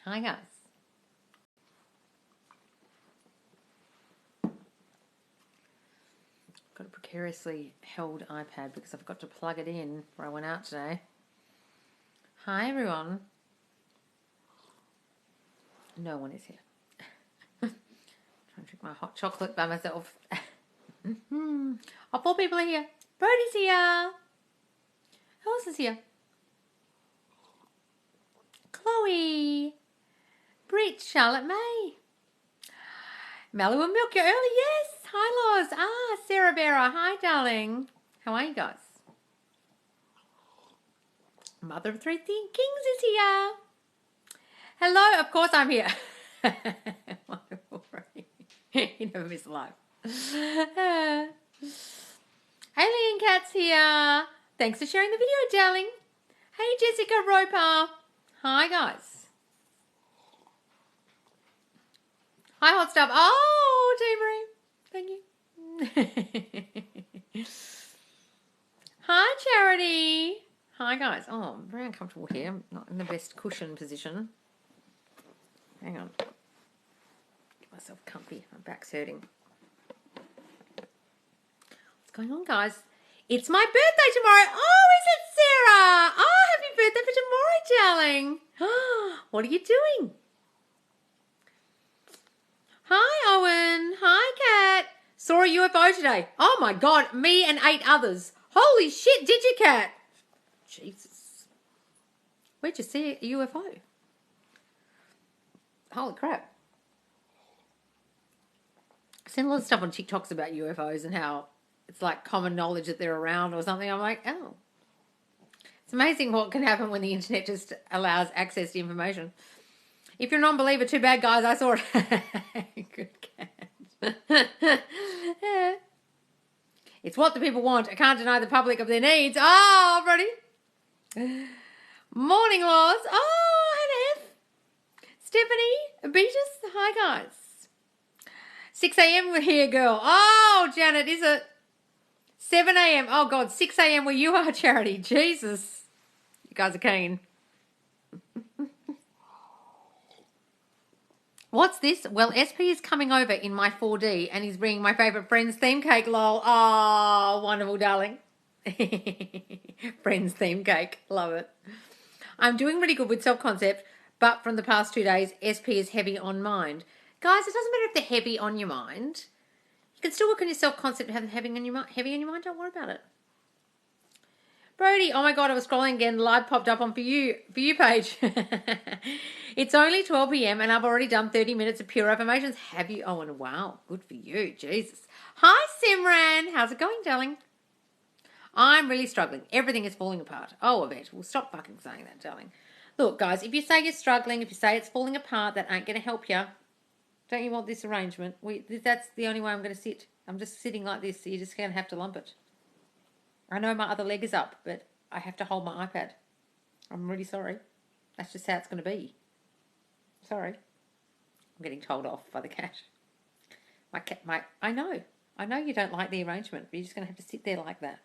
Hi, guys. Got a precariously held iPad because I forgot to plug it in where I went out today. Hi, everyone. No one is here. Trying to drink my hot chocolate by myself. Oh, 4 people are here. Brody's here. Who else is here? Chloe. Britt, Charlotte May. Mallow and Milk, you're early. Yes. Hi, Loz. Sarah Vera. Hi, darling. How are you guys? Mother of 3 Kings is here. Hello. Of course I'm here. Wonderful. You never miss a life. Alien Cat's here. Thanks for sharing the video, darling. Hey, Jessica Roper. Hi, guys. Hi, Hot Stuff. Oh, Team Marie. Thank you. Hi, Charity. Hi, guys. Oh, I'm very uncomfortable here. I'm not in the best cushion position. Hang on. Get myself comfy. My back's hurting. What's going on, guys? It's my birthday tomorrow. Oh, is it, Sarah? Oh, happy birthday for tomorrow, darling. What are you doing? Hi, Owen. Hi, Kat. Saw a UFO today. Oh, my God. Me and 8 others. Holy shit, did you, Kat? Jesus. Where'd you see a UFO? Holy crap. I've seen a lot of stuff on TikToks about UFOs and how it's like common knowledge that they're around or something. I'm like, oh. It's amazing what can happen when the internet just allows access to information. If you're a non-believer, too bad, guys. I saw it. Good catch. Yeah. It's what the people want. I can't deny the public of their needs. Oh, Brody. Morning, Laws. Oh, and F. Stephanie. Beatus. Hi, guys. 6 a.m. we're here, girl. Oh, Janet, is it? 7 a.m. Oh, God, 6 a.m. where you are, Charity. Jesus. You guys are keen. What's this? Well, SP is coming over in my 4D and he's bringing my favourite Friends theme cake, lol. Oh, wonderful, darling. Friends theme cake. Love it. I'm doing really good with self-concept, but from the past 2 days, SP is heavy on mind. Guys, it doesn't matter if they're heavy on your mind. You can still work on your self-concept and have them heavy on your mind. Don't worry about it. Brody, oh my God, I was scrolling again. The live popped up on for you page. It's only 12 p.m. and I've already done 30 minutes of pure affirmations. Have you? Oh, and wow, good for you. Jesus. Hi, Simran. How's it going, darling? I'm really struggling. Everything is falling apart. Oh, Yvette, well, stop fucking saying that, darling. Look, guys, if you say you're struggling, if you say it's falling apart, that ain't going to help you. Don't you want this arrangement? That's the only way I'm going to sit. I'm just sitting like this, so you're just going to have to lump it. I know my other leg is up, but I have to hold my iPad. I'm really sorry. That's just how it's going to be. Sorry. I'm getting told off by the cat. I know you don't like the arrangement, but you're just going to have to sit there like that.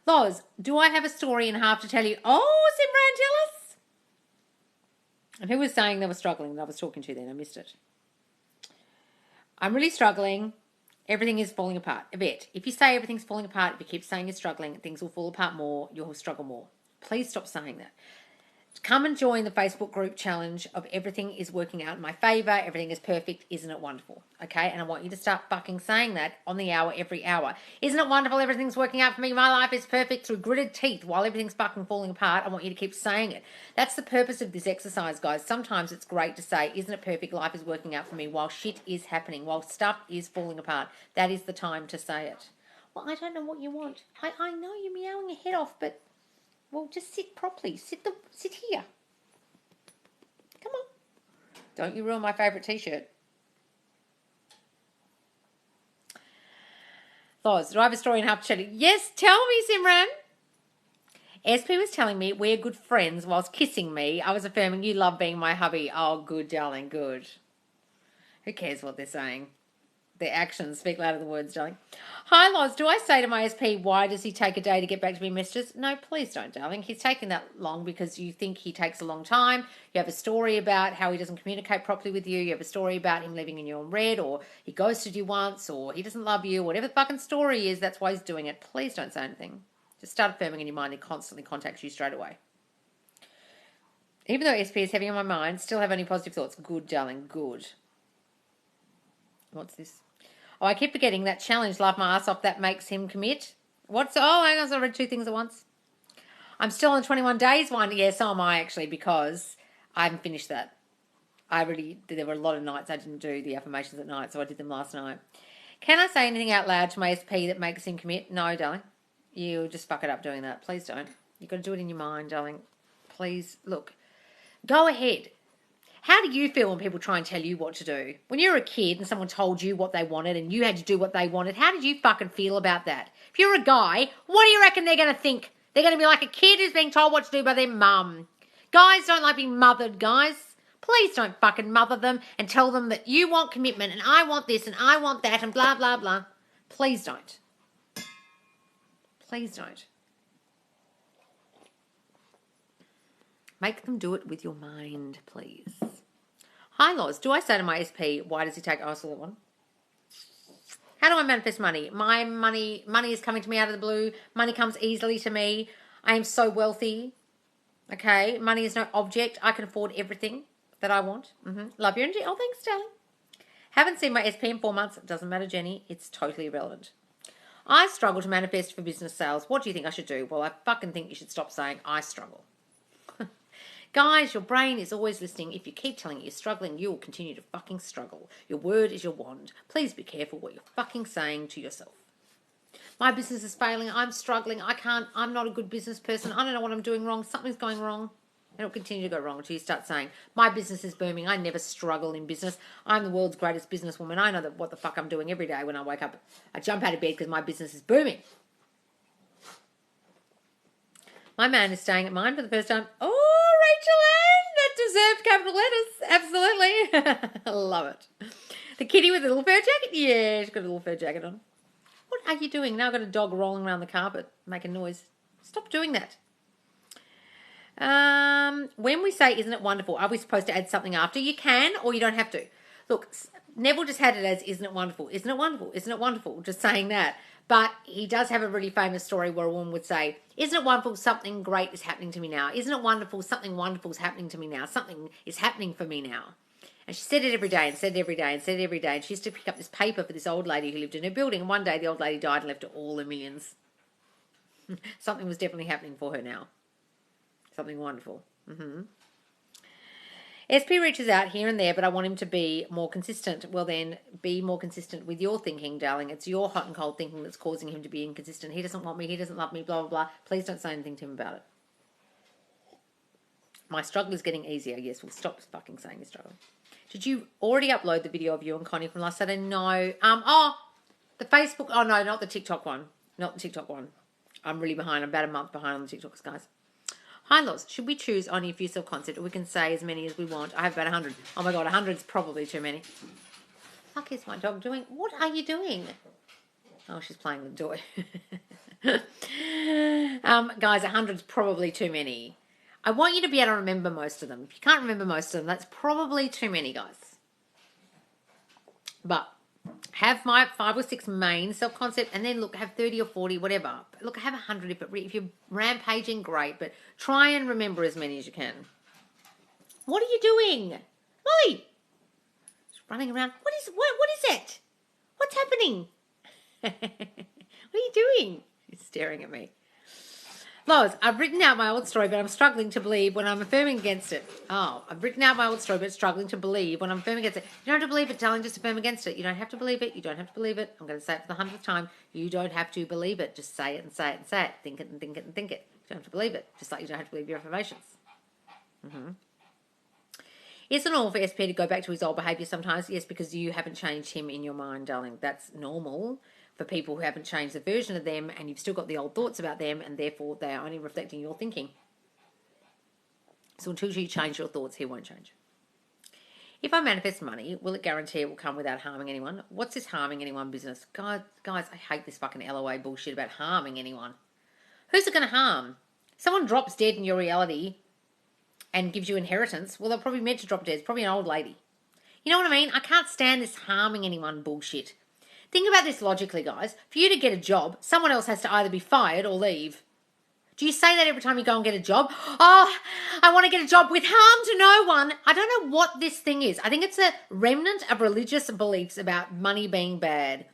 Loz, do I have a story and a half to tell you? Oh, Simran, tell us. And who was saying they were struggling that I was talking to then? I missed it. I'm really struggling. Everything is falling apart. Yvette, if you say everything's falling apart, if you keep saying you're struggling, things will fall apart more, you'll struggle more. Please stop saying that. Come and join the Facebook group challenge of everything is working out in my favour, everything is perfect, isn't it wonderful? Okay, and I want you to start fucking saying that on the hour, every hour. Isn't it wonderful, everything's working out for me, my life is perfect, through gritted teeth while everything's fucking falling apart. I want you to keep saying it. That's the purpose of this exercise, guys. Sometimes it's great to say, isn't it perfect, life is working out for me while shit is happening, while stuff is falling apart. That is the time to say it. Well, I don't know what you want. I know you're meowing your head off, but... well, just sit properly. Sit here. Come on. Don't you ruin my favourite t-shirt. Loz, do I have a story in half chatting? Yes, tell me, Simran. SP was telling me we're good friends whilst kissing me. I was affirming you love being my hubby. Oh, good, darling, good. Who cares what they're saying? The actions speak louder than words, darling. Hi, Loz. Do I say to my SP, why does he take a day to get back to me messages? No, please don't, darling. He's taking that long because you think he takes a long time. You have a story about how he doesn't communicate properly with you. You have a story about him leaving you on red, or he ghosted you once, or he doesn't love you. Whatever the fucking story is, that's why he's doing it. Please don't say anything. Just start affirming in your mind. He constantly contacts you straight away. Even though SP is heavy on my mind, still have only positive thoughts. Good, darling, good. What's this? Oh, I keep forgetting that challenge, laugh my ass off, that makes him commit. What's, oh, hang on, I read two things at once. I'm still on the 21 days one. Yeah, so am I actually, because I haven't finished that. There were a lot of nights I didn't do the affirmations at night, so I did them last night. Can I say anything out loud to my SP that makes him commit? No, darling. You just fuck it up doing that. Please don't. You've got to do it in your mind, darling. Please, look. Go ahead. How do you feel when people try and tell you what to do? When you were a kid and someone told you what they wanted and you had to do what they wanted, how did you fucking feel about that? If you're a guy, what do you reckon they're going to think? They're going to be like a kid who's being told what to do by their mum. Guys don't like being mothered, guys. Please don't fucking mother them and tell them that you want commitment and I want this and I want that and blah, blah, blah. Please don't. Please don't. Make them do it with your mind, please. Hi, Loz. Do I say to my SP, why does he take... Oh, I saw that one. How do I manifest money? My money is coming to me out of the blue. Money comes easily to me. I am so wealthy. Okay? Money is no object. I can afford everything that I want. Love your energy. Oh, thanks, darling. Haven't seen my SP in 4 months. It doesn't matter, Jenny. It's totally irrelevant. I struggle to manifest for business sales. What do you think I should do? Well, I fucking think you should stop saying I struggle. Guys, your brain is always listening. If you keep telling it you're struggling, you will continue to fucking struggle. Your word is your wand. Please be careful what you're fucking saying to yourself. My business is failing. I'm struggling. I'm not a good business person. I don't know what I'm doing wrong. Something's going wrong. And it'll continue to go wrong until you start saying, my business is booming. I never struggle in business. I'm the world's greatest businesswoman. I know that what the fuck I'm doing every day when I wake up. I jump out of bed because my business is booming. My man is staying at mine for the first time. Oh, Rachel Ann, that deserved capital letters. Absolutely. I love it. The kitty with the little fur jacket? Yeah, she's got a little fur jacket on. What are you doing? Now I've got a dog rolling around the carpet making noise. Stop doing that. When we say, isn't it wonderful, are we supposed to add something after? You can or you don't have to. Look, Neville just had it as, isn't it wonderful? Isn't it wonderful? Isn't it wonderful? Just saying that. But he does have a really famous story where a woman would say, isn't it wonderful something great is happening to me now? Isn't it wonderful something wonderful is happening to me now? Something is happening for me now. And she said it every day and said it every day and said it every day. And she used to pick up this paper for this old lady who lived in her building. And one day the old lady died and left her all her millions. Something was definitely happening for her now. Something wonderful. SP reaches out here and there, but I want him to be more consistent. Well, then, be more consistent with your thinking, darling. It's your hot and cold thinking that's causing him to be inconsistent. He doesn't want me. He doesn't love me, blah, blah, blah. Please don't say anything to him about it. My struggle is getting easier. Yes, well, stop fucking saying you're struggling. Did you already upload the video of you and Connie from last Saturday? No. The Facebook. Oh, no, not the TikTok one. Not the TikTok one. I'm really behind. I'm about a month behind on the TikToks, guys. Hi, Loz. Should we choose only a few self-concept, or we can say as many as we want? I have about 100. Oh, my God, 100 is probably too many. Fuck is my dog doing? What are you doing? Oh, she's playing with the toy. Guys, 100 is probably too many. I want you to be able to remember most of them. If you can't remember most of them, that's probably too many, guys. But have my 5 or 6 main self-concept, and then look, have 30 or 40, whatever. Look, have 100 if you're rampaging, great, but try and remember as many as you can. What are you doing? Molly! She's running around. What is it? What's happening? What are you doing? She's staring at me. Loz, I've written out my old story, but I'm struggling to believe when I'm affirming against it. Oh, I've written out my old story, but struggling to believe when I'm affirming against it. You don't have to believe it, darling, just affirm against it. You don't have to believe it. You don't have to believe it. I'm going to say it for the 100th time. You don't have to believe it. Just say it and say it and say it. Think it and think it and think it. You don't have to believe it. Just like you don't have to believe your affirmations. Is it normal for SP to go back to his old behaviour sometimes? Yes, because you haven't changed him in your mind, darling. That's normal for people who haven't changed the version of them, and you've still got the old thoughts about them, and therefore they are only reflecting your thinking. So until you change your thoughts, he won't change. If I manifest money, will it guarantee it will come without harming anyone? What's this harming anyone business? God, guys, I hate this fucking LOA bullshit about harming anyone. Who's it going to harm? Someone drops dead in your reality and gives you inheritance. Well, they're probably meant to drop dead. It's probably an old lady. You know what I mean? I can't stand this harming anyone bullshit. Think about this logically, guys. For you to get a job, someone else has to either be fired or leave. Do you say that every time you go and get a job? Oh, I want to get a job with harm to no one. I don't know what this thing is. I think it's a remnant of religious beliefs about money being bad.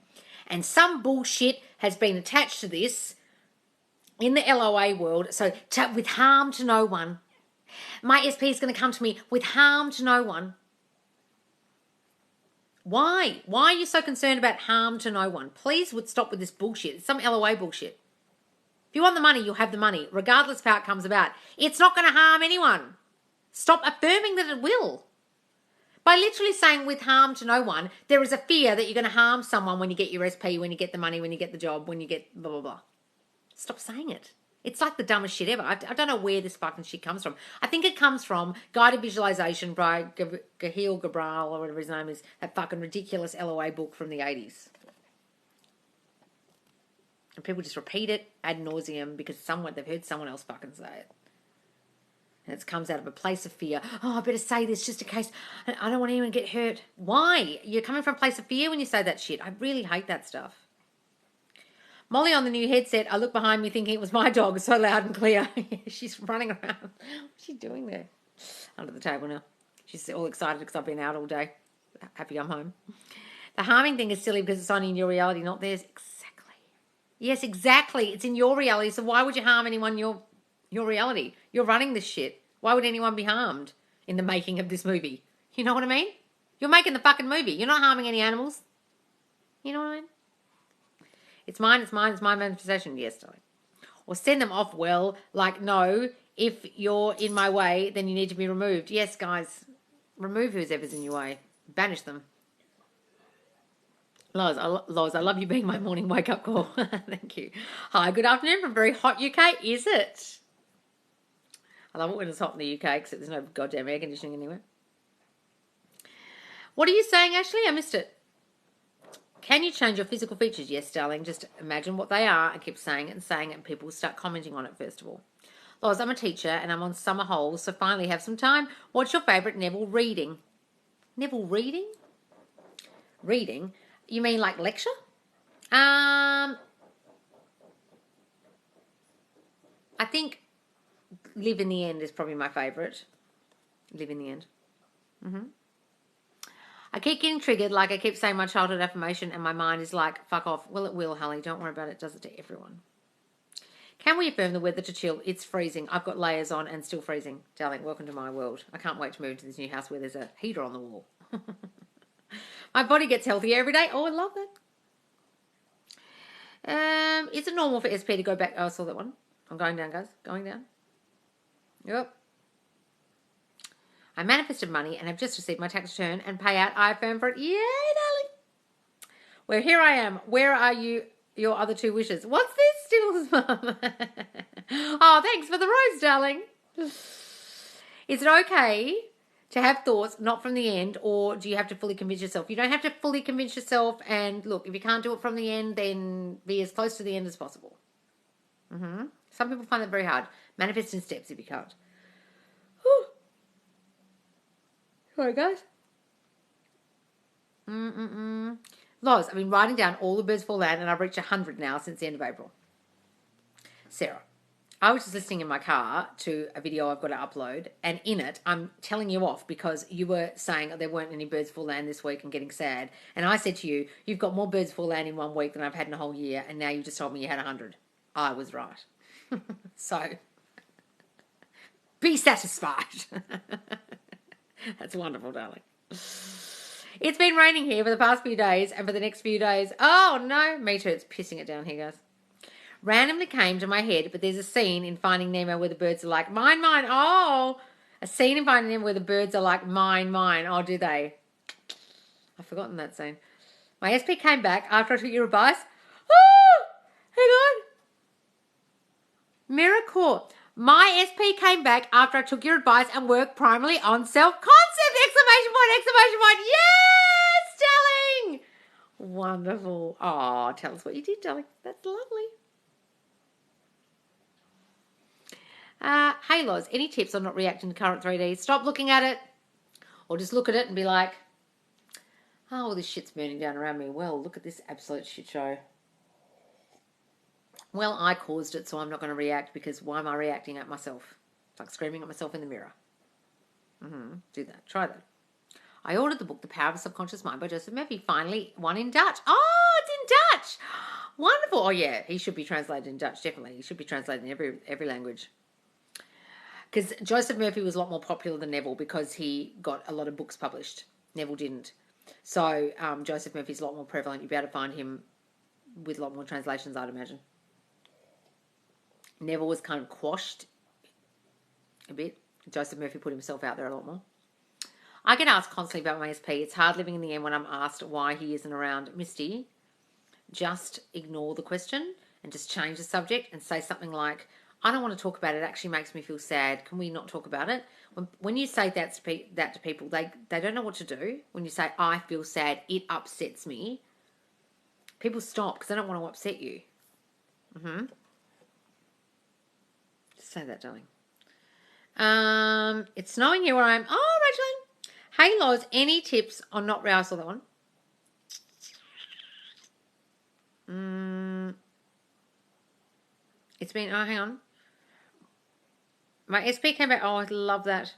And some bullshit has been attached to this in the LOA world. So with harm to no one. My SP is going to come to me with harm to no one. Why? Why are you so concerned about harm to no one? Please would stop with this bullshit. It's some LOA bullshit. If you want the money, you'll have the money, regardless of how it comes about. It's not going to harm anyone. Stop affirming that it will. By literally saying with harm to no one, there is a fear that you're going to harm someone when you get your SP, when you get the money, when you get the job, when you get blah, blah, blah. Stop saying it. It's like the dumbest shit ever. I don't know where this fucking shit comes from. I think it comes from Guided Visualization by Gahil Gabral, or whatever his name is, that fucking ridiculous LOA book from the 80s. And people just repeat it ad nauseum because they've heard someone else fucking say it. And it comes out of a place of fear. Oh, I better say this just in case. I don't want anyone to get hurt. Why? You're coming from a place of fear when you say that shit. I really hate that stuff. Molly on the new headset, I look behind me thinking it was my dog, so loud and clear. She's running around. What's she doing there? Under the table now. She's all excited because I've been out all day. Happy I'm home. The harming thing is silly because it's only in your reality, not theirs. Exactly. Yes, exactly. It's in your reality, so why would you harm anyone in your reality? You're running this shit. Why would anyone be harmed in the making of this movie? You know what I mean? You're making the fucking movie. You're not harming any animals. You know what I mean? It's mine, it's mine, it's my manifestation. Yes, darling. Or send them off well, like, no, if you're in my way, then you need to be removed. Yes, guys, remove whoever's in your way. Banish them. Loz, I love you being my morning wake-up call. Thank you. Hi, good afternoon from very hot UK. Is it? I love it when it's hot in the UK, except there's no goddamn air conditioning anywhere. What are you saying, Ashley? I missed it. Can you change your physical features? Yes, darling. Just imagine what they are and keep saying it, and people will start commenting on it first of all. Loz, I'm a teacher and I'm on summer holes, so finally have some time. What's your favourite Neville reading? Neville reading? Reading? You mean like lecture? I think Live in the End is probably my favourite. Live in the End. I keep getting triggered, like I keep saying my childhood affirmation and my mind is like, fuck off. Well, it will, Holly. Don't worry about it. It does it to everyone. Can we affirm the weather to chill? It's freezing. I've got layers on and still freezing. Darling, welcome to my world. I can't wait to move to this new house where there's a heater on the wall. My body gets healthier every day. Oh, I love that. Is it normal for SP to go back? Oh, I saw that one. I'm going down, guys. Going down. Yep. I manifested money and have just received my tax return and payout. I affirm for it. Yay, darling. Well, here I am. Where are you? Your other two wishes. What's this? Still, Mum. Oh, thanks for the rose, darling. Is it okay to have thoughts not from the end, or do you have to fully convince yourself? You don't have to fully convince yourself. And look, if you can't do it from the end, then be as close to the end as possible. Some people find that very hard. Manifest in steps if you can't. Whew. Sorry, guys. Loz, I've been writing down all the birds for land and I've reached 100 now since the end of April. Sarah, I was just listening in my car to a video I've got to upload, and in it I'm telling you off because you were saying there weren't any birds for land this week and getting sad. And I said to you, you've got more birds for land in 1 week than I've had in a whole year, and now you just told me you had 100. I was right. So, be satisfied. That's wonderful, darling. It's been raining here for the past few days, and for the next few days, oh no, me too, it's pissing it down here, guys. Randomly came to my head, but there's a scene in Finding Nemo where the birds are like, mine, mine, oh. A scene in Finding Nemo where the birds are like, mine, mine, oh, do they? I've forgotten that scene. My SP came back after I took your advice. Oh, hang on. Miracle. My SP came back after I took your advice and worked primarily on self-concept, Exclamation point, exclamation point. Yes, darling. Wonderful. Oh, tell us what you did, darling. That's lovely. Hey, Loz, any tips on not reacting to current 3D? Stop looking at it. Or just look at it and be like, oh, well, this shit's burning down around me. Well, look at this absolute shit show. Well, I caused it, so I'm not going to react because why am I reacting at myself? It's like screaming at myself in the mirror. Do that. Try that. I ordered the book, The Power of the Subconscious Mind by Joseph Murphy. Finally, one in Dutch. Oh, it's in Dutch. Wonderful. Oh, yeah, he should be translated in Dutch, definitely. He should be translated in every language. Because Joseph Murphy was a lot more popular than Neville because he got a lot of books published. Neville didn't. So Joseph Murphy's a lot more prevalent. You'll be able to find him with a lot more translations, I'd imagine. Neville was kind of quashed a bit. Joseph Murphy put himself out there a lot more. I get asked constantly about my SP. It's hard living in the end when I'm asked why he isn't around. Misty, just ignore the question and just change the subject and say something like, I don't want to talk about it. It actually makes me feel sad. Can we not talk about it? When you say that to people, they don't know what to do. When you say, I feel sad, it upsets me. People stop because they don't want to upset you. Just say that, darling. It's snowing here where I am. Oh, Rachel. Hey, Loz, any tips on not... I saw that one. It's been... Oh, hang on. My SP came back. Oh, I love that.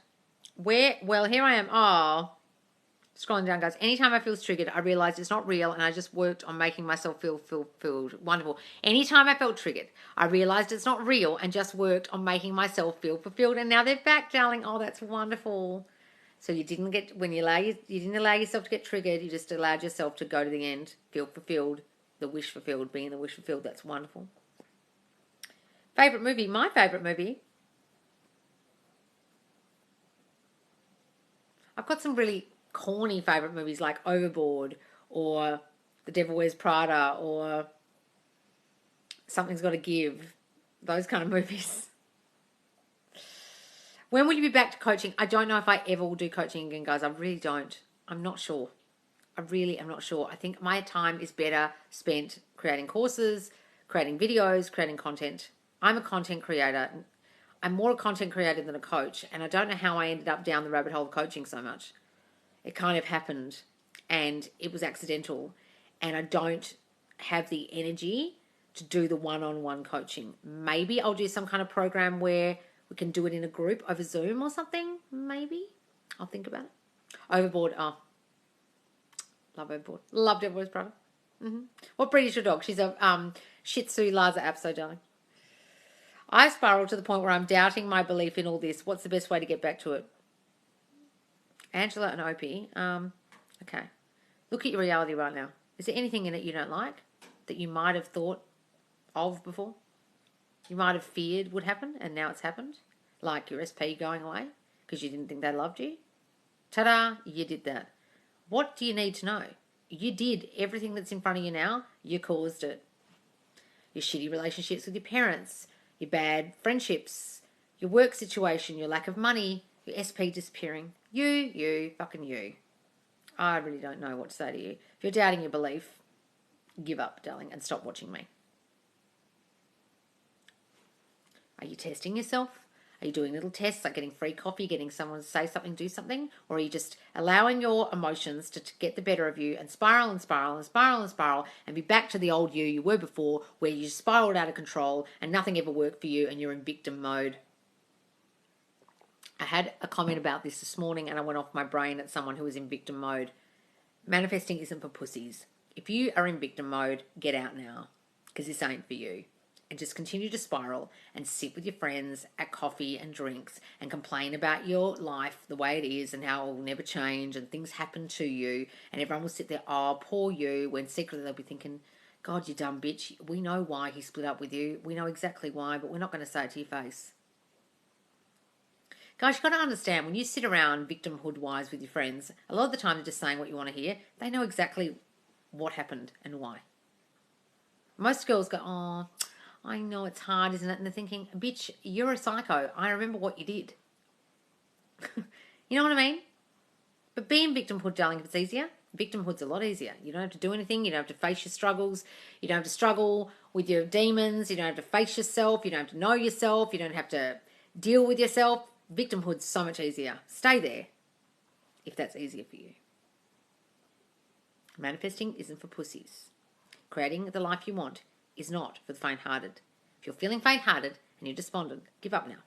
Well, here I am. Oh, scrolling down, guys. Anytime I feel triggered, I realize it's not real and I just worked on making myself feel fulfilled. Wonderful. Anytime I felt triggered, I realized it's not real and just worked on making myself feel fulfilled. And now they're back, darling. Oh, that's wonderful. So you didn't get, when you didn't allow yourself to get triggered, you just allowed yourself to go to the end, feel fulfilled, the wish fulfilled, being the wish fulfilled. That's wonderful. Favorite movie? My favorite movie. I've got some really corny favorite movies like Overboard or The Devil Wears Prada or Something's Got to Give. Those kind of movies. When will you be back to coaching? I don't know if I ever will do coaching again, guys. I really don't. I'm not sure. I really am not sure. I think my time is better spent creating courses, creating videos, creating content. I'm a content creator. I'm more a content creator than a coach, and I don't know how I ended up down the rabbit hole of coaching so much. It kind of happened, and it was accidental, and I don't have the energy to do the one-on-one coaching. Maybe I'll do some kind of program where we can do it in a group over Zoom or something. Maybe. I'll think about it. Overboard. Oh, love Overboard. Loved Everyone's Brother. What breed is your dog? She's a Shih Tzu Lhasa Apso, darling. I spiraled to the point where I'm doubting my belief in all this. What's the best way to get back to it? Angela and Opie. Okay. Look at your reality right now. Is there anything in it you don't like that you might have thought of before? You might have feared would happen and now it's happened? Like your SP going away because you didn't think they loved you? Ta-da, you did that. What do you need to know? You did everything that's in front of you now. You caused it. Your shitty relationships with your parents, your bad friendships, your work situation, your lack of money, your SP disappearing. You, fucking you. I really don't know what to say to you. If you're doubting your belief, give up, darling, and stop watching me. Are you testing yourself? Are you doing little tests like getting free coffee, getting someone to say something, do something? Or are you just allowing your emotions to get the better of you and spiral and spiral and spiral and spiral and be back to the old you were before where you spiraled out of control and nothing ever worked for you and you're in victim mode? I had a comment about this morning and I went off my brain at someone who was in victim mode. Manifesting isn't for pussies. If you are in victim mode, get out now because this ain't for you. And just continue to spiral and sit with your friends at coffee and drinks and complain about your life the way it is and how it will never change and things happen to you and everyone will sit there, oh, poor you, when secretly they'll be thinking, God, you dumb bitch, we know why he split up with you. We know exactly why, but we're not going to say it to your face. Guys, you've got to understand, when you sit around victimhood-wise with your friends, a lot of the time they're just saying what you want to hear. They know exactly what happened and why. Most girls go, oh, I know it's hard, isn't it? And they're thinking, bitch, you're a psycho. I remember what you did. You know what I mean? But be in victimhood, darling, if it's easier. Victimhood's a lot easier. You don't have to do anything. You don't have to face your struggles. You don't have to struggle with your demons. You don't have to face yourself. You don't have to know yourself. You don't have to deal with yourself. Victimhood's so much easier. Stay there if that's easier for you. Manifesting isn't for pussies. Creating the life you want is not for the faint-hearted. If you're feeling faint-hearted and you're despondent, give up now.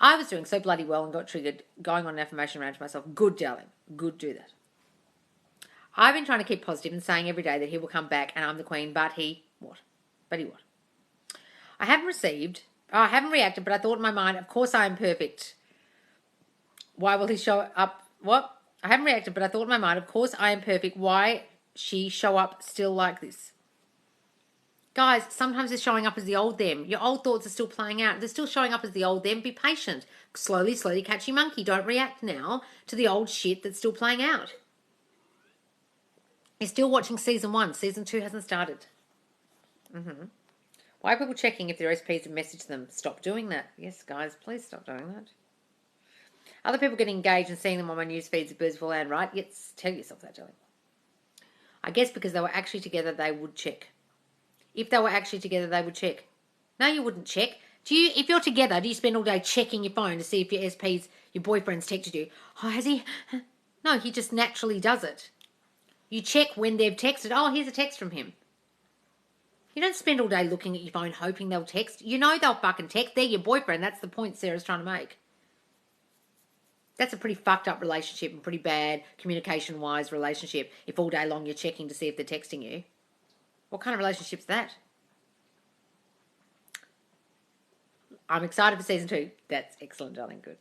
I was doing so bloody well and got triggered going on an affirmation rant to myself. Good, darling. Good, do that. I've been trying to keep positive and saying every day that he will come back and I'm the queen, but he what? But he what? I haven't reacted, but I thought in my mind, of course I am perfect. Why will he show up? What? I haven't reacted, but I thought in my mind, of course I am perfect. Why she show up still like this? Guys, sometimes they're showing up as the old them. Your old thoughts are still playing out. They're still showing up as the old them. Be patient. Slowly, slowly catch your monkey. Don't react now to the old shit that's still playing out. You're still watching season 1. Season 2 hasn't started. Why are people checking if their SPs have messaged them? Stop doing that. Yes, guys, please stop doing that. Other people getting engaged and seeing them on my news feeds of birds of a land, right? Yes, tell yourself that, darling. I guess because they were actually together, they would check. If they were actually together, they would check. No, you wouldn't check. If you're together, do you spend all day checking your phone to see if your SP's, your boyfriend's texted you? Oh, has he? No, he just naturally does it. You check when they've texted. Oh, here's a text from him. You don't spend all day looking at your phone hoping they'll text. You know they'll fucking text. They're your boyfriend. That's the point Sarah's trying to make. That's a pretty fucked up relationship and pretty bad communication-wise relationship if all day long you're checking to see if they're texting you. What kind of relationship's that? I'm excited for season 2. That's excellent, darling. Good.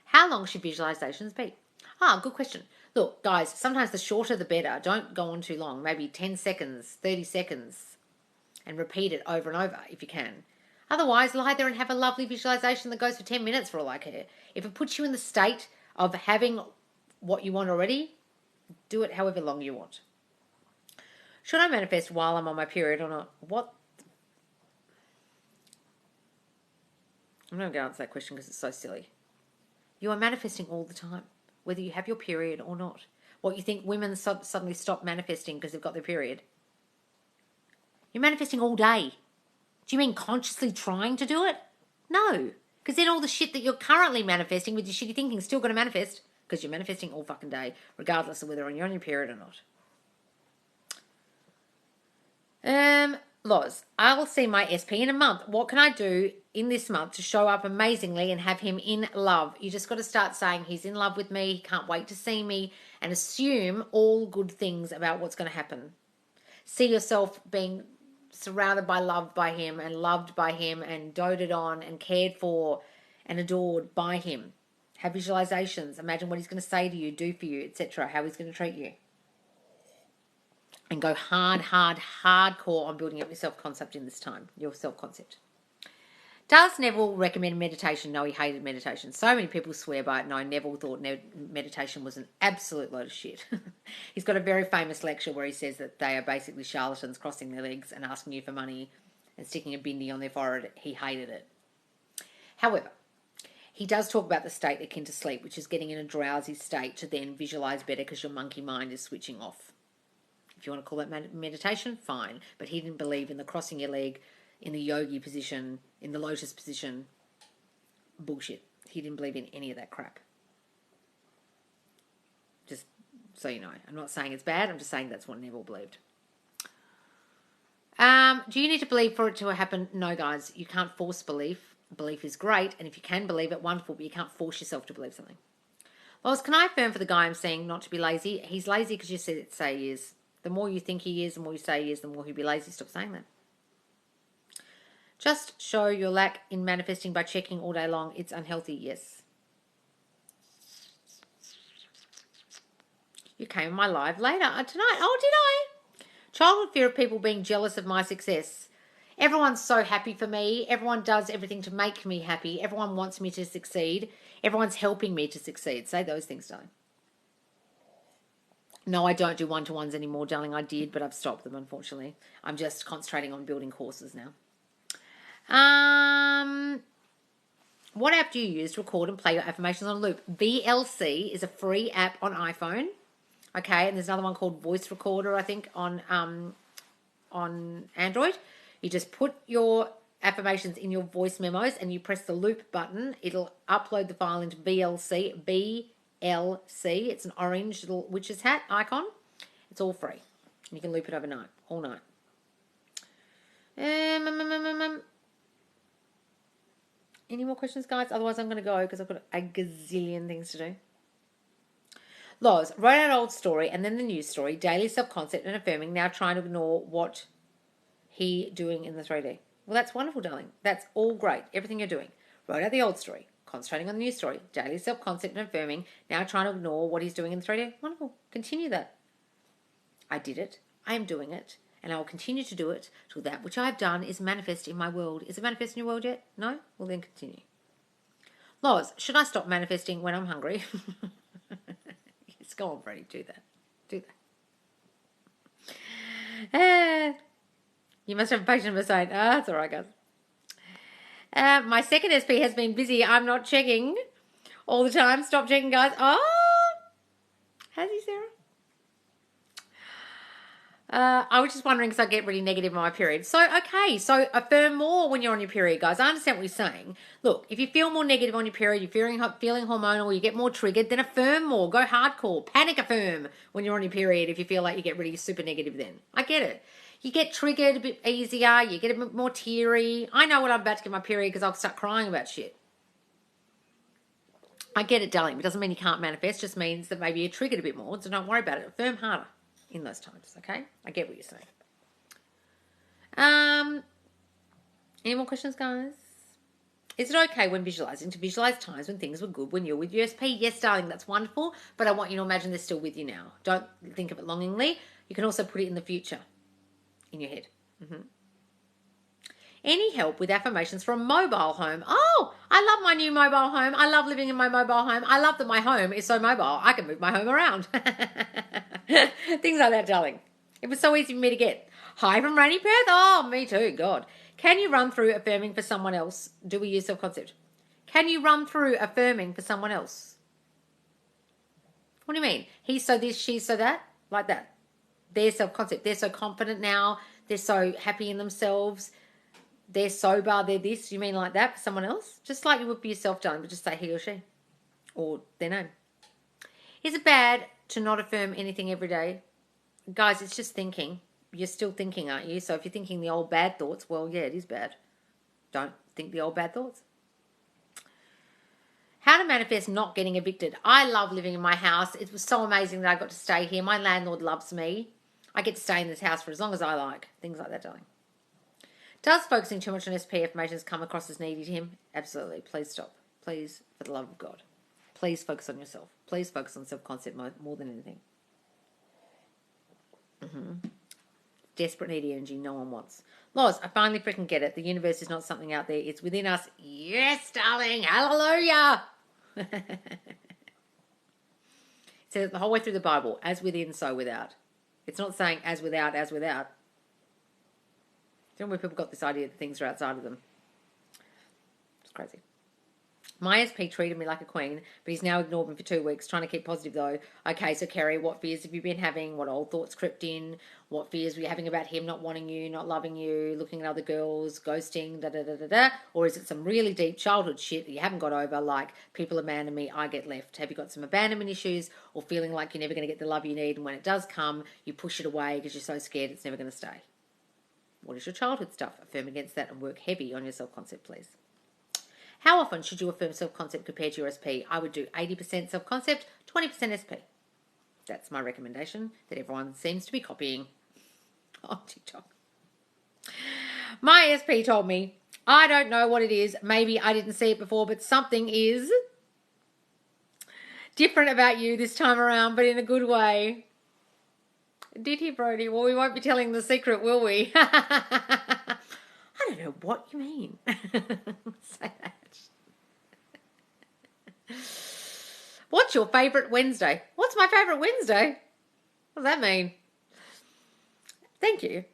How long should visualizations be? Good question. Look, guys, sometimes the shorter the better. Don't go on too long. Maybe 10 seconds, 30 seconds. And repeat it over and over if you can. Otherwise, lie there and have a lovely visualization that goes for 10 minutes for all I care. If it puts you in the state of having what you want already, do it however long you want. Should I manifest while I'm on my period or not? What? I'm not going to answer that question because it's so silly. You are manifesting all the time, whether you have your period or not. What, you think women suddenly stop manifesting because they've got their period? You're manifesting all day. Do you mean consciously trying to do it? No, because then all the shit that you're currently manifesting with your shitty thinking is still going to manifest because you're manifesting all fucking day, regardless of whether you're on your period or not. Loz, I will see my SP in a month. What can I do in this month to show up amazingly and have him in love? You just got to start saying he's in love with me, he can't wait to see me, and assume all good things about what's going to happen. See yourself being surrounded by love by him and loved by him and doted on and cared for and adored by him. Have visualizations. Imagine what he's going to say to you, do for you, etc., how he's going to treat you. And go hardcore on building up your self-concept in this time, your self-concept. Does Neville recommend meditation? No, he hated meditation. So many people swear by it. No, Neville thought meditation was an absolute load of shit. He's got a very famous lecture where he says that they are basically charlatans crossing their legs and asking you for money and sticking a bindi on their forehead. He hated it. However, he does talk about the state akin to sleep, which is getting in a drowsy state to then visualize better because your monkey mind is switching off. If you want to call that meditation, fine. But he didn't believe in the crossing your leg, in the yogi position, in the lotus position. Bullshit. He didn't believe in any of that crap. Just so you know. I'm not saying it's bad. I'm just saying that's what Neville believed. Do you need to believe for it to happen? No, guys. You can't force belief. Belief is great. And if you can believe it, wonderful. But you can't force yourself to believe something. Lois, can I affirm for the guy I'm seeing not to be lazy? He's lazy because you say he is. The more you think he is, the more you say he is, the more he'll be lazy. Stop saying that. Just show your lack in manifesting by checking all day long. It's unhealthy, yes. You came in my live later tonight. Oh, did I? Childhood fear of people being jealous of my success. Everyone's so happy for me. Everyone does everything to make me happy. Everyone wants me to succeed. Everyone's helping me to succeed. Say those things, darling. No, I don't do one-to-ones anymore, darling. I did, but I've stopped them, unfortunately. I'm just concentrating on building courses now. What app do you use to record and play your affirmations on a loop? VLC is a free app on iPhone. Okay, and there's another one called Voice Recorder, I think, on Android. You just put your affirmations in your voice memos and you press the loop button. It'll upload the file into VLC. VLC. It's an orange little witch's hat icon. It's all free. You can loop it overnight, all night. Any more questions, guys? Otherwise, I'm going to go because I've got a gazillion things to do. Loz wrote out old story and then the new story, daily self-concept and affirming, now trying to ignore what he doing in the 3D. Well, that's wonderful, darling. That's all great. Everything you're doing. Wrote out the old story, concentrating on the new story, daily self-concept and affirming, now trying to ignore what he's doing in the 3D. Wonderful. Continue that. I did it. I am doing it. And I will continue to do it till that which I have done is manifest in my world. Is it manifest in your world yet? No? Well, then continue. Loz, should I stop manifesting when I'm hungry? Yes, go on, Freddie. Do that. Do that. You must have patience for saying, that's all right, guys. My second SP has been busy. I'm not checking all the time. Stop checking, guys. Oh, has he, Sarah? I was just wondering because I get really negative on my period. So, okay, so affirm more when you're on your period, guys. I understand what you're saying. Look, if you feel more negative on your period, you're feeling hormonal, you get more triggered, then affirm more. Go hardcore. Panic affirm when you're on your period if you feel like you get really super negative then. I get it. You get triggered a bit easier. You get a bit more teary. I know when I'm about to get my period because I'll start crying about shit. I get it, darling. It doesn't mean you can't manifest. It just means that maybe you're triggered a bit more. So don't worry about it. Affirm harder in those times, okay? I get what you're saying. Any more questions, guys? Is it okay when visualizing to visualize times when things were good when you're with USP? Yes, darling, that's wonderful, but I want you to imagine they're still with you now. Don't think of it longingly. You can also put it in the future in your head. Any help with affirmations from mobile home? Oh, I love my new mobile home. I love living in my mobile home. I love that my home is so mobile. I can move my home around. Things like that, darling. It was so easy for me to get. Hi from rainy Perth. Oh, me too. God. Can you run through affirming for someone else? Do we use self-concept? Can you run through affirming for someone else? What do you mean? He's so this, she's so that? Like that. Their self-concept. They're so confident now. They're so happy in themselves. They're sober. They're this. You mean like that for someone else? Just like you would for yourself, darling, but just say he or she. Or their name. Is it bad to not affirm anything every day? Guys, it's just thinking. You're still thinking, aren't you? So if you're thinking the old bad thoughts, well, yeah, it is bad. Don't think the old bad thoughts. How to manifest not getting evicted. I love living in my house. It was so amazing that I got to stay here. My landlord loves me. I get to stay in this house for as long as I like. Things like that, darling. Does focusing too much on SP affirmations come across as needy to him? Absolutely. Please stop. Please, for the love of God. Please focus on yourself. Please focus on self-concept more than anything. Desperate needy energy no one wants. Loz, I finally freaking get it. The universe is not something out there. It's within us. Yes, darling. Hallelujah. It says the whole way through the Bible, as within, so without. It's not saying as without, as without. Don't know where people got this idea that things are outside of them. It's crazy. My SP treated me like a queen, but he's now ignored me for 2 weeks, trying to keep positive though. Okay, so Kerry, what fears have you been having? What old thoughts crept in? What fears were you having about him not wanting you, not loving you, looking at other girls, ghosting, da-da-da-da-da? Or is it some really deep childhood shit that you haven't got over, like people abandon me, I get left? Have you got some abandonment issues or feeling like you're never going to get the love you need, and when it does come, you push it away because you're so scared it's never going to stay? What is your childhood stuff? Affirm against that and work heavy on your self-concept, please. How often should you affirm self-concept compared to your SP? I would do 80% self-concept, 20% SP. That's my recommendation that everyone seems to be copying on TikTok. My SP told me, I don't know what it is. Maybe I didn't see it before, but something is different about you this time around, but in a good way. Did he, Brody? Well, we won't be telling the secret, will we? I don't know what you mean. Say that. What's your favourite Wednesday? What's my favourite Wednesday? What does that mean? Thank you.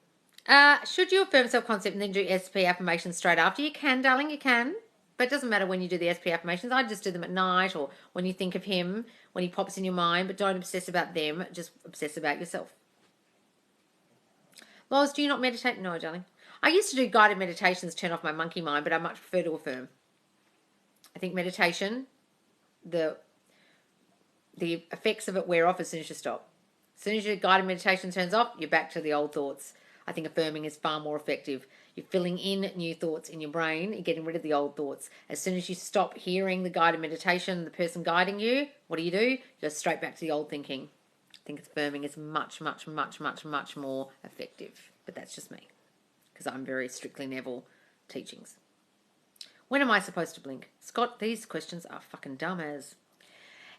Should you affirm self-concept and then do SP affirmations straight after? You can, darling, you can. But it doesn't matter when you do the SP affirmations. I just do them at night or when you think of him, when he pops in your mind, but don't obsess about them. Just obsess about yourself. Loz, do you not meditate? No, darling. I used to do guided meditations to turn off my monkey mind, but I much prefer to affirm. I think meditation, the effects of it wear off as soon as you stop. As soon as your guided meditation turns off, you're back to the old thoughts. I think affirming is far more effective. You're filling in new thoughts in your brain. You're getting rid of the old thoughts. As soon as you stop hearing the guided meditation, the person guiding you, what do? You go straight back to the old thinking. I think affirming is much, much, much, much, much more effective. But that's just me, because I'm very strictly Neville teachings. When am I supposed to blink? Scott, these questions are fucking dumb as.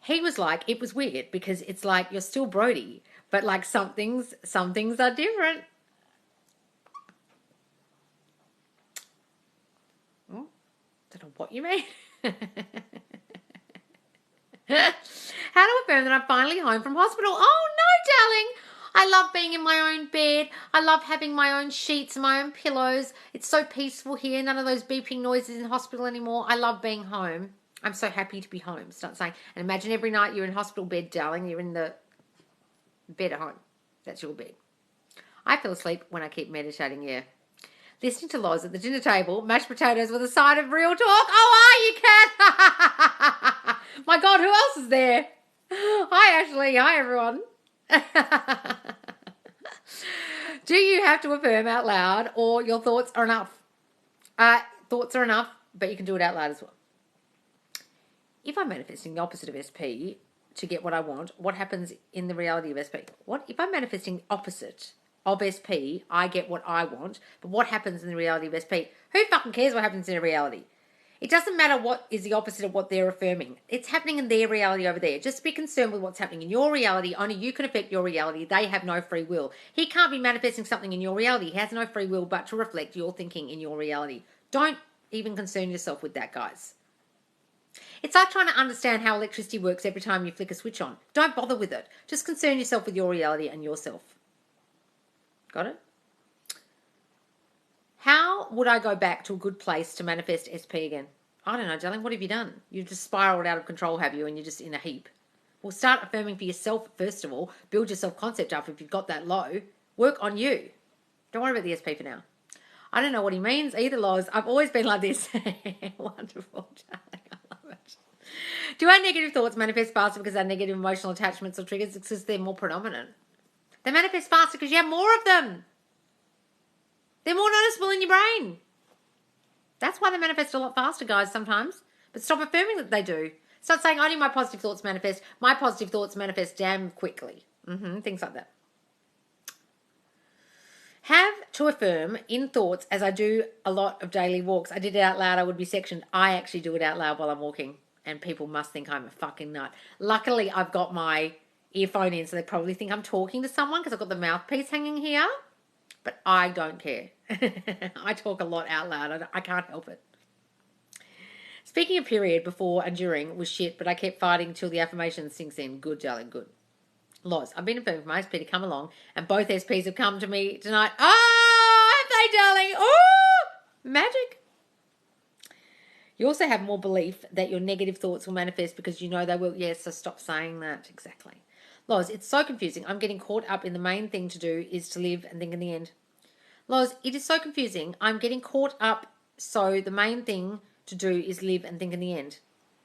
He was like, it was weird because it's like you're still Brody, but like some things are different. Don't know what you mean. How to affirm that I'm finally home from hospital? Oh no, darling. I love being in my own bed. I love having my own sheets, my own pillows. It's so peaceful here. None of those beeping noises in hospital anymore. I love being home. I'm so happy to be home. Start saying, and imagine every night you're in hospital bed, darling. You're in the bed at home. That's your bed. I fell asleep when I keep meditating, yeah. Listening to Loz at the dinner table, mashed potatoes with a side of real talk. Oh, you can. My God, who else is there? Hi, Ashley. Hi, everyone. Do you have to affirm out loud or your thoughts are enough? Thoughts are enough, but you can do it out loud as well. If I'm manifesting the opposite of SP to get what I want, what happens in the reality of SP? What if I'm manifesting the opposite of SP, I get what I want, but what happens in the reality of SP? Who fucking cares what happens in reality? It doesn't matter what is the opposite of what they're affirming. It's happening in their reality over there. Just be concerned with what's happening in your reality. Only you can affect your reality. They have no free will. He can't be manifesting something in your reality. He has no free will but to reflect your thinking in your reality. Don't even concern yourself with that, guys. It's like trying to understand how electricity works every time you flick a switch on. Don't bother with it. Just concern yourself with your reality and yourself. Got it? How would I go back to a good place to manifest SP again? I don't know, darling. What have you done? You've just spiraled out of control, have you? And you're just in a heap. Well, start affirming for yourself, first of all. Build your self-concept up if you've got that low. Work on you. Don't worry about the SP for now. I don't know what he means either, Loz. I've always been like this. Wonderful, darling. I love it. Do our negative thoughts manifest faster because our negative emotional attachments or triggers? It's because they're more predominant. They manifest faster because you have more of them. They're more noticeable in your brain. That's why they manifest a lot faster, guys, sometimes. But stop affirming that they do. Start saying, only my positive thoughts manifest. My positive thoughts manifest damn quickly. Things like that. Have to affirm in thoughts as I do a lot of daily walks. I did it out loud. I would be sectioned. I actually do it out loud while I'm walking. And people must think I'm a fucking nut. Luckily, I've got my earphone in, so they probably think I'm talking to someone because I've got the mouthpiece hanging here. But I don't care. I talk a lot out loud. I can't help it. Speaking of period, before and during was shit, but I kept fighting till the affirmation sinks in. Good, darling, good. Loz, I've been affirming for my SP to come along, and both SPs have come to me tonight. Oh, have they, darling? Oh, magic. You also have more belief that your negative thoughts will manifest because you know they will. Yes, so stop saying that. Exactly. Loz, it's so confusing. I'm getting caught up in the main thing to do is to live and think in the end. Loz, it is so confusing. I'm getting caught up, so the main thing to do is live and think in the end.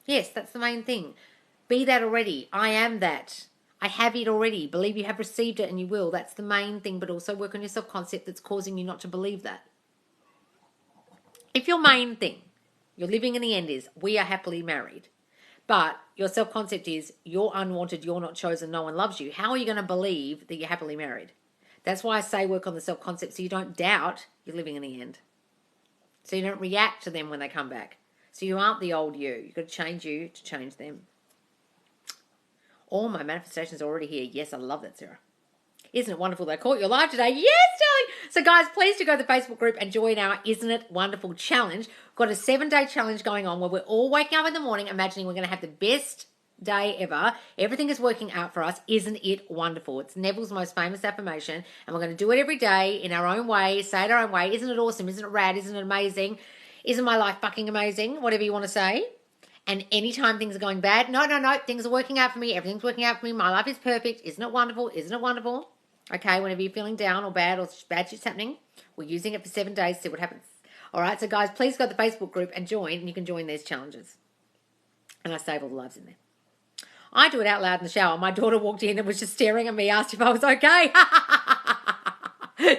Yes, that's the main thing. Be that already. I am that. I have it already. Believe you have received it and you will. That's the main thing, but also work on your self-concept that's causing you not to believe that. If your main thing, you're living in the end is, we are happily married, but your self-concept is, you're unwanted, you're not chosen, no one loves you, how are you going to believe that you're happily married? That's why I say work on the self-concept so you don't doubt you're living in the end. So you don't react to them when they come back. So you aren't the old you. You've got to change you to change them. All my manifestations are already here. Yes, I love that, Sarah. Isn't it wonderful that I caught you live today? Yes, darling. So guys, please do go to the Facebook group and join our Isn't It Wonderful challenge. We've got a 7-day challenge going on where we're all waking up in the morning imagining we're going to have the best day ever. Everything is working out for us. Isn't it wonderful? It's Neville's most famous affirmation, and we're going to do it every day in our own way, say it our own way. Isn't it awesome? Isn't it rad? Isn't it amazing? Isn't my life fucking amazing? Whatever you want to say. And anytime things are going bad, no, things are working out for me. Everything's working out for me. My life is perfect. Isn't it wonderful? Isn't it wonderful? Okay, whenever you're feeling down or bad shit's happening, we're using it for 7 days, see what happens. All right, so guys, please go to the Facebook group and join, and you can join these challenges. And I save all the lives in there. I do it out loud in the shower. My daughter walked in and was just staring at me, asked if I was okay.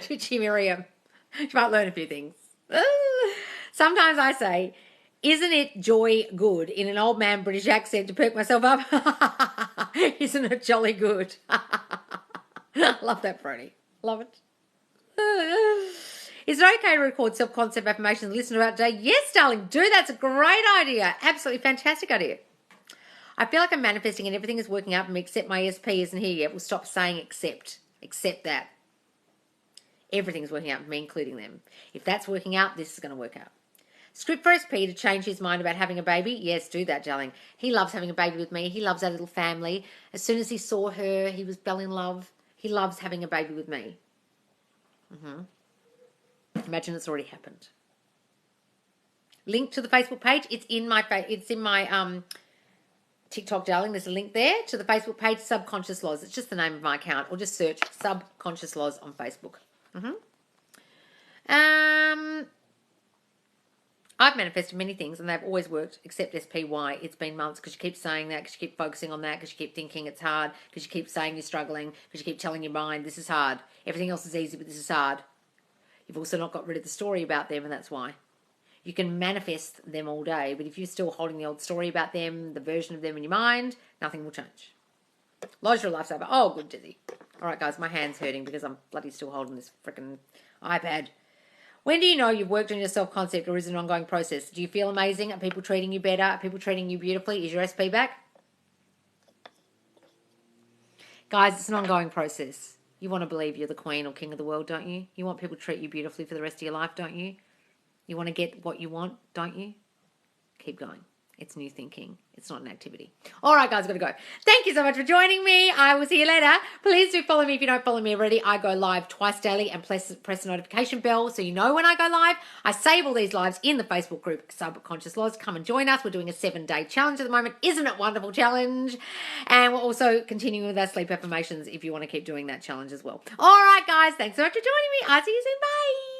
Chichi Miriam. She might learn a few things. Sometimes I say, isn't it joy good, in an old man British accent, to perk myself up? Isn't it jolly good? Love that, Brody. Love it. Is it okay to record self-concept affirmations and listen to it today? Yes, darling, do. That's a great idea. Absolutely fantastic idea. I feel like I'm manifesting and everything is working out for me except my ESP isn't here yet. We'll stop saying accept. Accept that. Everything's working out for me, including them. If that's working out, this is going to work out. Script for SP to change his mind about having a baby. Yes, do that, darling. He loves having a baby with me. He loves our little family. As soon as he saw her, he fell in love. He loves having a baby with me. Imagine it's already happened. Link to the Facebook page. It's in my TikTok, darling. There's a link there to the Facebook page, Subconscious Laws. It's just the name of my account. Or just search Subconscious Laws on Facebook. I've manifested many things and they've always worked, except SPY. It's been months because you keep saying that, because you keep focusing on that, because you keep thinking it's hard, because you keep saying you're struggling, because you keep telling your mind this is hard. Everything else is easy, but this is hard. You've also not got rid of the story about them, and that's why. You can manifest them all day, but if you're still holding the old story about them, the version of them in your mind, nothing will change. Lodge your life's over. Oh, good, Dizzy. All right, guys, my hand's hurting because I'm bloody still holding this freaking iPad. When do you know you've worked on your self-concept, or is it an ongoing process? Do you feel amazing? Are people treating you better? Are people treating you beautifully? Is your SP back? Guys, it's an ongoing process. You want to believe you're the queen or king of the world, don't you? You want people to treat you beautifully for the rest of your life, don't you? You want to get what you want, don't you? Keep going. It's new thinking. It's not an activity. All right, guys, I've got to go. Thank you so much for joining me. I will see you later. Please do follow me if you don't follow me already. I go live twice daily, and press the notification bell so you know when I go live. I save all these lives in the Facebook group, Subconscious Laws. Come and join us. We're doing a 7-day challenge at the moment. Isn't it wonderful challenge? And we're also continuing with our sleep affirmations if you want to keep doing that challenge as well. All right, guys, thanks so much for joining me. I'll see you soon. Bye.